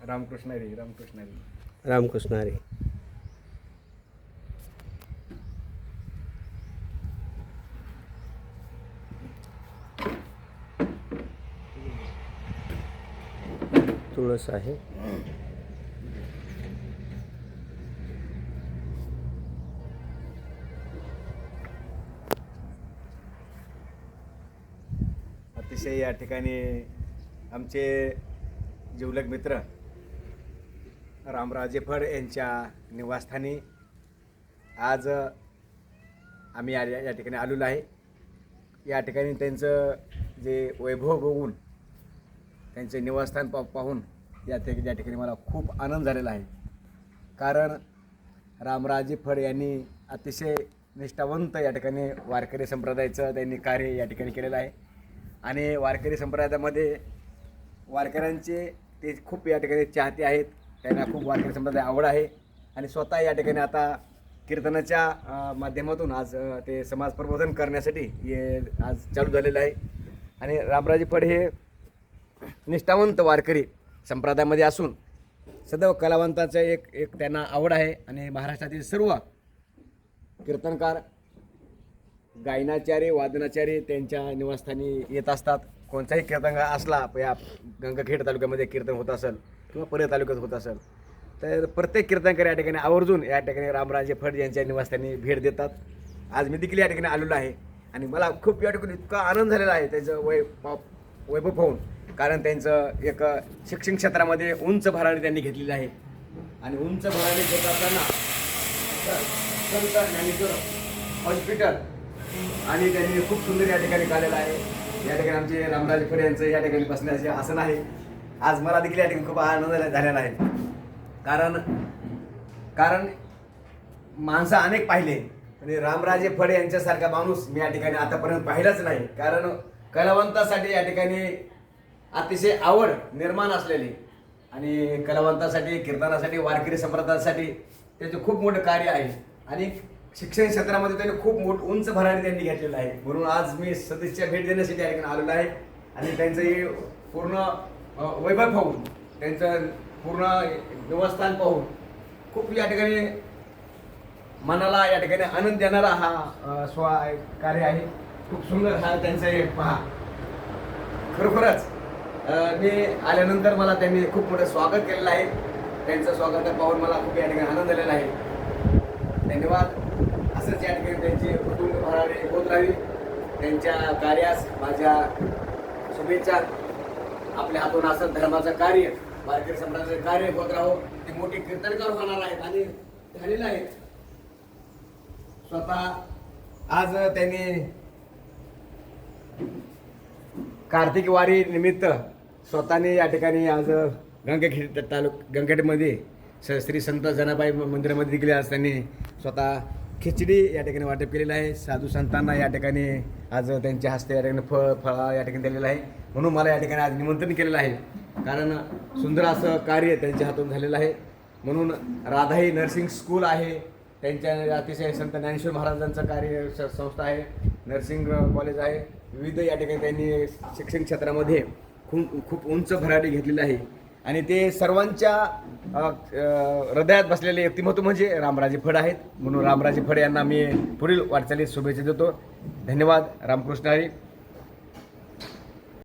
रामकृष्ण हरी. रामकृष्ण हरी. रामकृष्ण हरी. तुळस आहे. अतिशय या ठिकाणी आमचे जिवलग मित्र रामराजे फड यांच्या निवासस्थानी आज आम्ही या ठिकाणी आलेलो आहे. या ठिकाणी त्यांचं जे वैभव बघून, त्यांचे निवासस्थान पाहून या ठिकाणी मला खूप आनंद झालेला आहे. कारण रामराजे फड यांनी अतिशय निष्ठावंत या ठिकाणी वारकरी संप्रदायाचं त्यांनी कार्य या ठिकाणी केलेलं आहे. आणि वारकरी संप्रदायामध्ये वारकऱ्यांचे ते खूप या ठिकाणी चाहते आहेत. त्यांना खूप वारकरी संप्रदाय आवड आहे. आणि स्वतः या ठिकाणी आता कीर्तनाच्या माध्यमातून आज ते समाज प्रबोधन करण्यासाठी हे आज चालू झालेलं आहे. आणि रामराजे फड हे निष्ठावंत वारकरी संप्रदायामध्ये असून सदैव कलावंताचं एक त्यांना आवड आहे. आणि महाराष्ट्रातील सर्व कीर्तनकार, गायनाचार्य, वादनाचार्य त्यांच्या निवासस्थानी येत असतात. कोणताही कीर्तनकार असला, या गंगाखेड तालुक्यामध्ये कीर्तन होत असेल किंवा परळ तालुक्यात होत असेल, तर प्रत्येक कीर्तनकार या ठिकाणी आवर्जून या ठिकाणी रामराजे फड यांच्या निवासस्थानी भेट देतात. आज मी देखील या ठिकाणी आलेलो आहे. आणि मला खूप या ठिकाणी इतका आनंद झालेला आहे त्याचं वैभव पाहून. कारण त्यांचं एक शिक्षण क्षेत्रामध्ये उंच भरारी त्यांनी घेतलेली आहे. आणि उंच भरारी घेत असताना संत ज्ञानेश्वर हॉस्पिटल आणि त्यांनी खूप सुंदर या ठिकाणी काढलेलं आहे. या ठिकाणी आमचे रामराजे फड यांचं या ठिकाणी बसण्याचे आसन आहे. आज मला देखील या ठिकाणी खूप आनंद झालेला आहे. कारण माणसं अनेक पाहिले, आणि रामराजे फड यांच्यासारखा माणूस मी या ठिकाणी आतापर्यंत पाहिलाच नाही. कारण कलावंतासाठी या ठिकाणी अतिशय आवड निर्माण असलेली, आणि कलावंतासाठी, कीर्तनासाठी, वारकरी संप्रदायासाठी त्याचं खूप मोठं कार्य आहे. आणि शिक्षण क्षेत्रामध्ये त्यांनी खूप उंच भरारी त्यांनी घेतलेलं आहे. म्हणून आज मी सदिच्छा भेट देण्यासाठी या ठिकाणी आलेलो आहे. आणि त्यांचं हे पूर्ण वैभव पाहून, त्यांचं पूर्ण निवासस्थान पाहून खूप या ठिकाणी मनाला या ठिकाणी आनंद देणारा हा कार्य आहे. खूप सुंदर हा त्यांचं एक पहा. खरोखरच मी आल्यानंतर मला त्यांनी खूप मोठं स्वागत केलेलं आहे. त्यांचं स्वागत पाहून मला खूप या ठिकाणी आनंद झालेला आहे. धन्यवाद. असंच या ठिकाणी त्यांची कुटुंब भरारी होत राहावी. त्यांच्या कार्यास माझ्या शुभेच्छा. आपल्या हातून असं धर्माचं कार्य, वारकरी संप्रदायाचं कार्य होत राहो. ते मोठे कीर्तनकार होणार आहेत आणि झालेलं आहे. स्वतः आज त्यांनी कार्तिक वारी निमित्त स्वतःने या ठिकाणी आज गंगाखेड गंगाखेडमध्ये श्री संत जनाबाई मंदिरामध्ये देखील आज त्यांनी स्वतः खिचडी या ठिकाणी वाटप केलेलं आहे. साधू संतांना या ठिकाणी आज त्यांच्या हस्ते या ठिकाणी फळ या ठिकाणी दिलेलं आहे. म्हणून मला या ठिकाणी आज निमंत्रण केलेलं आहे. कारण सुंदर असं कार्य त्यांच्या हातून झालेलं आहे. म्हणून राधाई नर्सिंग स्कूल आहे, त्यांच्या अतिशय संत ज्ञानेश्वर महाराजांचं कार्य संस्था आहे, नर्सिंग कॉलेज आहे. विविध या ठिकाणी त्यांनी शिक्षण क्षेत्रामध्ये खूप उंच भरारी घेतलेली आहे. आणि ते सर्वांच्या हृदयात बसलेले व्यक्तिमत्व म्हणजे रामराजे फड आहेत. म्हणून रामराजे फड यांना मी पुढील वाटचालीस शुभेच्छा देतो. धन्यवाद. रामकृष्ण हरी.